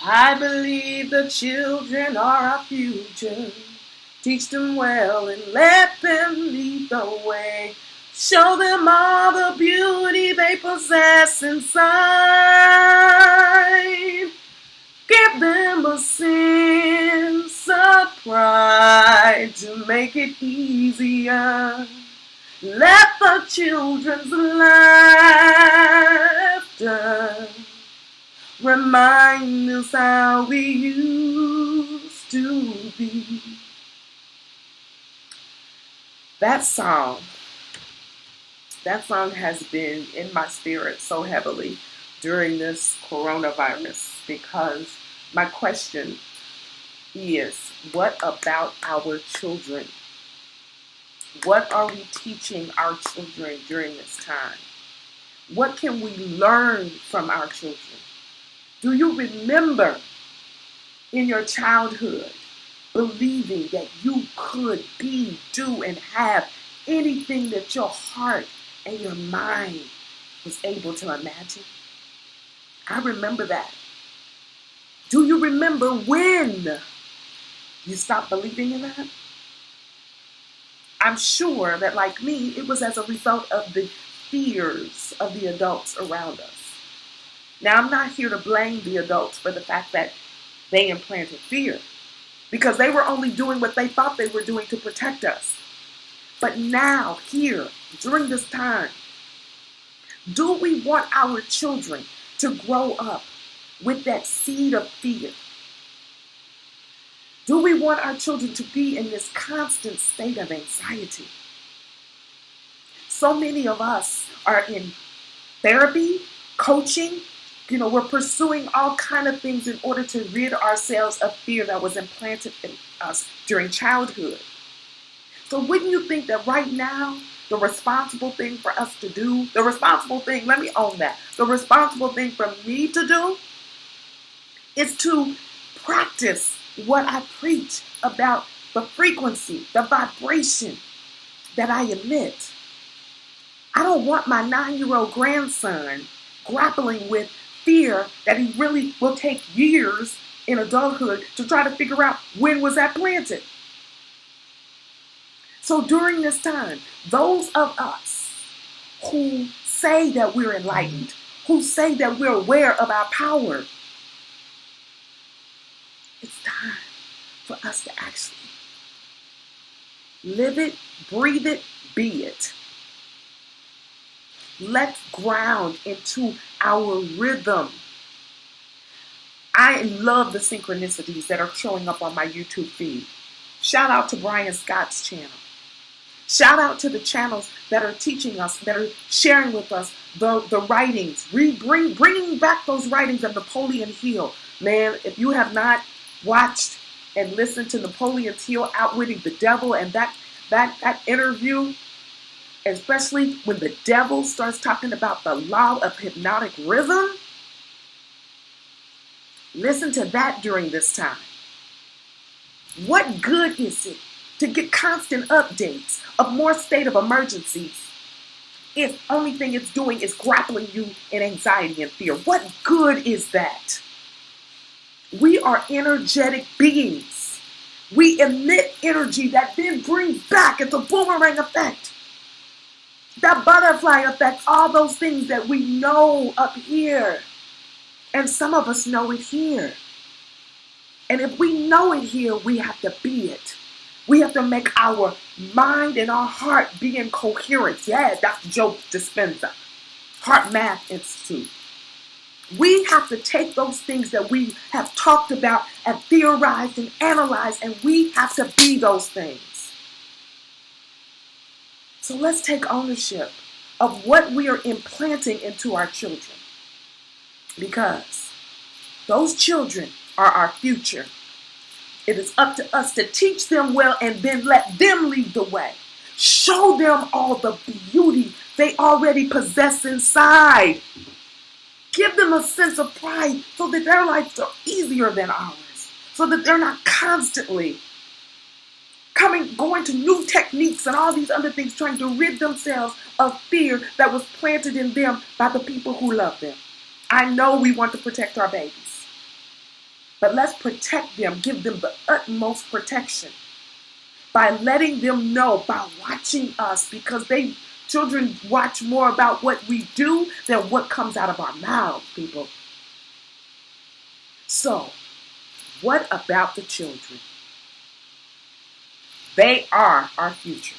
I believe the children are our future. Teach them well and let them lead the way. Show them all the beauty they possess inside. Give them a sense of pride to make it easier. Let the children's laughter remind us how we used to be. That song has been in my spirit so heavily during this coronavirus because my question is, what about our children? What are we teaching our children during this time? What can we learn from our children? Do you remember in your childhood believing that you could be, do, and have anything that your heart and your mind was able to imagine? I remember that. Do you remember when you stopped believing in that? I'm sure that, like me, it was as a result of the fears of the adults around us. Now, I'm not here to blame the adults for the fact that they implanted fear, because they were only doing what they thought they were doing to protect us. But now, here, during this time, do we want our children to grow up with that seed of fear? Do we want our children to be in this constant state of anxiety? So many of us are in therapy, coaching. We're pursuing all kinds of things in order to rid ourselves of fear that was implanted in us during childhood. So wouldn't you think that right now, the responsible thing for us to do, the responsible thing for me to do is to practice what I preach about the frequency, the vibration that I emit. I don't want my 9-year-old grandson grappling with fear that he really will take years in adulthood to try to figure out when was that planted. So during this time, those of us who say that we're enlightened, who say that we're aware of our power, it's time for us to actually live it, breathe it, be it. Let's ground into our rhythm. I love the synchronicities that are showing up on my YouTube feed. Shout out to Brian Scott's channel. Shout out to the channels that are teaching us, that are sharing with us the writings, bringing back those writings of Napoleon Hill. Man, if you have not watched and listened to Napoleon Hill Outwitting the Devil and that interview, especially when the devil starts talking about the law of hypnotic rhythm, listen to that during this time. What good is it to get constant updates of more state of emergencies if only thing it's doing is grappling you in anxiety and fear? What good is that? We are energetic beings. We emit energy that then brings back. It's a boomerang effect. That butterfly effect, all those things that we know up here. And some of us know it here. And if we know it here, we have to be it. We have to make our mind and our heart be in coherence. Yeah, Dr. Joe Dispenza, Heart Math Institute. We have to take those things that we have talked about and theorized and analyzed, and we have to be those things. So let's take ownership of what we are implanting into our children, because those children are our future. It is up to us to teach them well and then let them lead the way. Show them all the beauty they already possess inside. Give them a sense of pride so that their lives are easier than ours, so that they're not constantly going to new techniques and all these other things, trying to rid themselves of fear that was planted in them by the people who love them. I know we want to protect our babies. But let's protect them, give them the utmost protection by letting them know, by watching us, because children watch more about what we do than what comes out of our mouths, people. So, what about the children? They are our future.